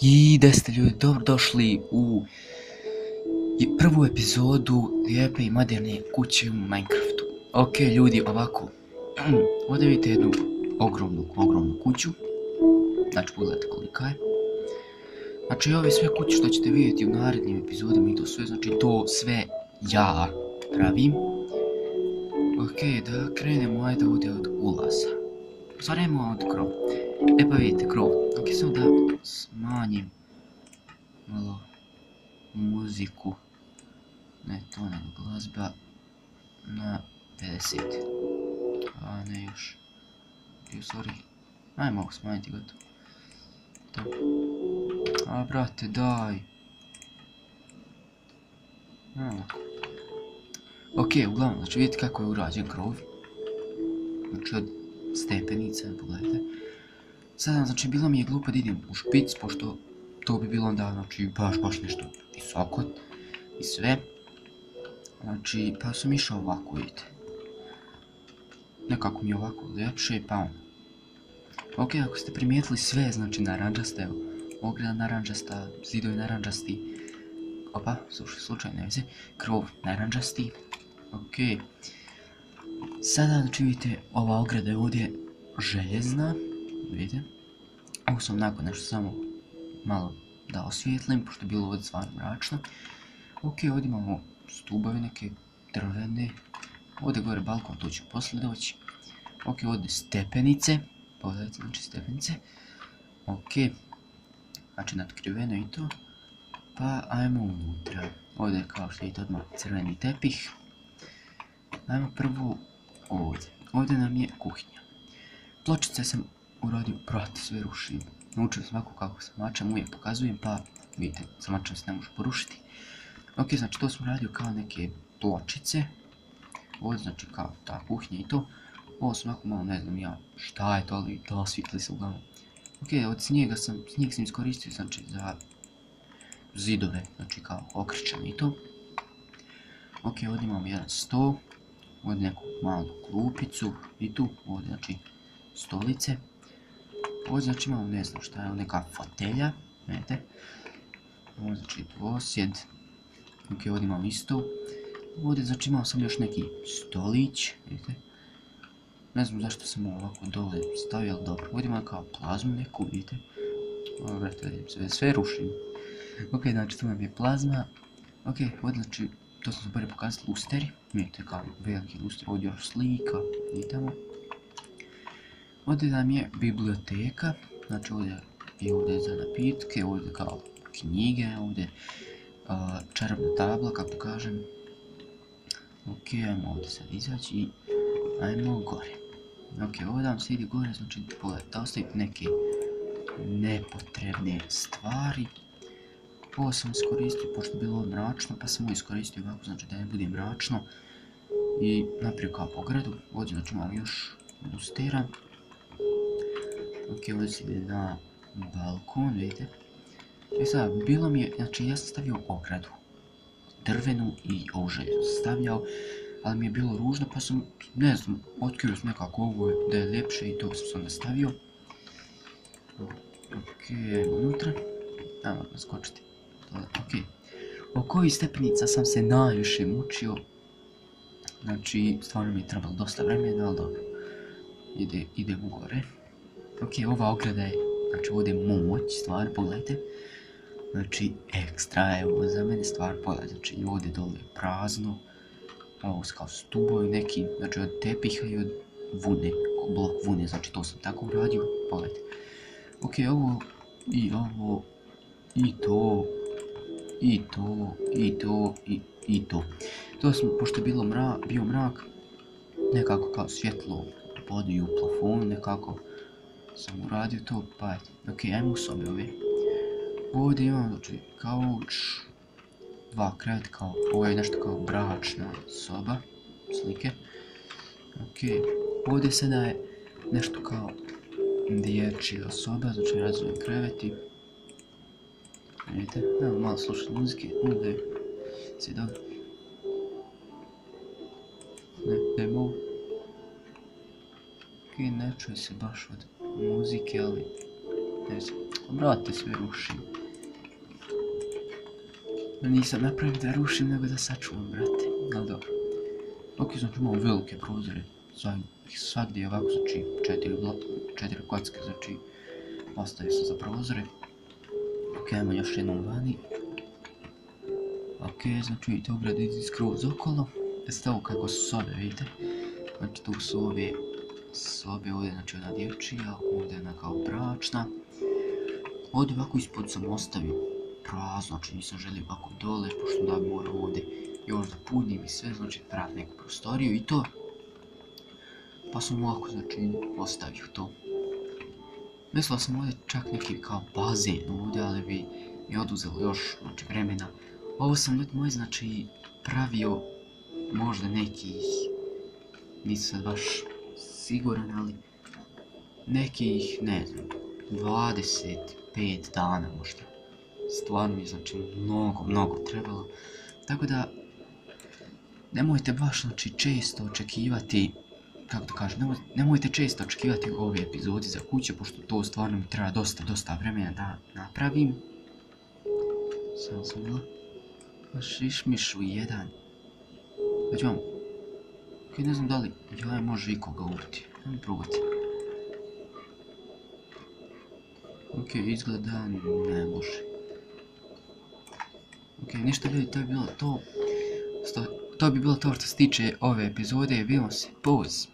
I da ste ljudi dobrodošli u prvu epizodu lijepe i moderne kuće u Minecraftu. Ok ljudi, ovako, ovdje vidite jednu ogromnu kuću. Znači pogledajte kolika je. Znači ove sve kuće što ćete vidjeti u narednim epizodama i to sve, znači to sve ja pravim. Ok, da krenemo, ajde ovdje od ulaza. Stvarimo od krova. E pa vidite krov. Ok, samo da smanjim malo muziku. Ne to, nego glazba na 50. A ne još. Sorry. Ajmo ovo smanjiti, gotovo. To. A brate, daj. Ok, uglavnom, znači vidite kako je urađen krov. Znači od stepenica, pogledajte. Sada, znači, bilo mi je glupo da idem u špic, pošto to bi bilo onda, znači, baš nešto visoko i sve. Znači, pa sam išao ovako, vidite. Nekako mi je ovako ljepše, pa ono. Ok, ako ste primijetili sve, znači naranđaste, evo, ograda naranđasta, zidovi naranđasti, opa, slučajno ne veze, krov naranđasti, ok. Sada, znači vidite, ova ograda je ovdje željezna, vidite. Ovo sam nakon nešto samo malo da osvijetlim, pošto je bilo ovdje stvarno mračno. Ok, ovdje imamo stubove neke drvene, ovdje gore balkon, tu ću poslije doći. Ok, ovdje stepenice, pogledajte, znači stepenice. Ok, znači natkriveno i to. Pa ajmo unutra. Ovdje je kao što vidite odmah crveni tepih. Ajmo prvo ovdje. Ovdje nam je kuhinja. Pločice sam uradio, prati, sve rušim. Naučio sam ovako kako sa mačem uvijek pokazujem, pa vidite, sa mačem se ne može porušiti. Ok, znači to sam radio kao neke pločice. Ovdje znači kao ta kuhinja i to. Ovo sam ovako malo, ne znam ja šta je to, ali da osvitli se uglavnom. Ok, od snijeg sam iskoristio znači za zidove, znači kao okrećane i to. Ok, ovdje imamo jedan sto, ovdje neku malu klupicu i tu, ovdje znači stolice. Ovdje znači imamo ne znam šta je, neka fotelja, vidite. Ovdje znači dvosjed. Ok, ovdje imamo isto. Ovdje znači imao sam još neki stolić, vidite. Ne znam zašto sam ovako dole stavio, ali dobro. Ovdje imamo kao plazmu neku, vidite. Vrte, sve rušim. Ok, znači tu nam je plazma. Ok, ovdje znači, to sam zaboravio pokazati lusteri. Vidite kao veliki luster, ovdje još slika i tamo. Ovdje nam je biblioteka, znači ovdje je za napitke, ovdje kao knjige, ovdje čarobna tabla, kako kažem. Ok, ajmo ovdje sad izaći i ajmo gore. Ok, ovdje vam se ide gore, znači pogledajte, ostavite neke nepotrebne stvari. Ovo sam iskoristio, pošto je bilo mračno, pa sam ovo iskoristio ovako, znači da ne bude mračno. I napravio kao ogradu, ovdje znači imam još lustera. Ok, ovdje se ide na balkon, vidite. I sada, bilo mi je, znači ja sam stavio ogradu. Drvenu i ovu željeznu sam stavljao, ali mi je bilo ružno, pa sam, ne znam, otkrio sam nekako ovo da je ljepše i to sam se onda stavio. Ok, ajmo unutra. Ajmo odmah skočiti. Ok. O kojih stepenica sam se najviše mučio. Znači, stvarno mi je trebalo dosta vremena, ali dobro. Idemo gore. Ok, ova ograda je, znači ovdje je moć, stvarno, pogledajte. Znači, ekstra je ovo za mene, stvarno, pogledajte, znači ovdje dole je prazno. Ovo su kao stubovi neki, znači od tepiha i od vune, blok vune, znači to sam tako uradio, pogledajte. Ok, ovo, i to, i to. To sam, pošto je bio mrak, nekako kao svjetlo vodi u plafonu, nekako sam uradio to, pa eto. Ok, ajmo u sobe ove. Ovdje imam, znači, kauč, dva kreveta, kao, ovo je nešto kao bračna soba, slike. Ok, ovdje sada je nešto kao dječja soba, znači razvojni kreveti. Vidite, evo malo slušati muzike, ovdje si dobro. Ne mogu. Ok, ne čuje se baš od muzike, ali Ne znam. Brate, sve rušim. Nisam napravio da rušim, nego da sačuvam, brate. Ali dobro. Ok, znači imamo velike prozore. Svagdje je ovako, znači, četiri kocke, znači, ostaje se za prozore. Ok, ajmo još jednom vani. Ok, znači vidite, ograda ide skroz okolo. Jeste ovo kako su sobe, vidite? Znači tu su ove sobe, ovdje znači ona dječija, ovdje ona kao bračna. Ovdje ovako ispod sam ostavio prazno, znači nisam želio ovako dole, pošto da bi morao ovdje još da punim i sve, znači praviti neku prostoriju i to. Pa sam ovako, znači, ostavio to. Mislio sam ovdje čak neki kao bazen ovdje, ali bi mi oduzelo još, znači, vremena. Ovo sam ljudi moji, znači, pravio možda nekih, nisam sad baš siguran, ali nekih, ne znam, 25 dana možda. Stvarno mi, znači, mnogo trebalo. Tako da, nemojte baš, znači, često očekivati, kako to kažem, nemojte često očekivati ove epizode za kuće, pošto to stvarno mi treba dosta vremena da napravim. Samo sam bilo baš išmišu jedan. Već vam, ne znam da li joj može ikoga ubiti, ajmo probati. Ok, izgleda ne može. Ok, ništa ljudi, to je bilo to. To bi bilo to što se tiče ove epizode, vidimo se, poz!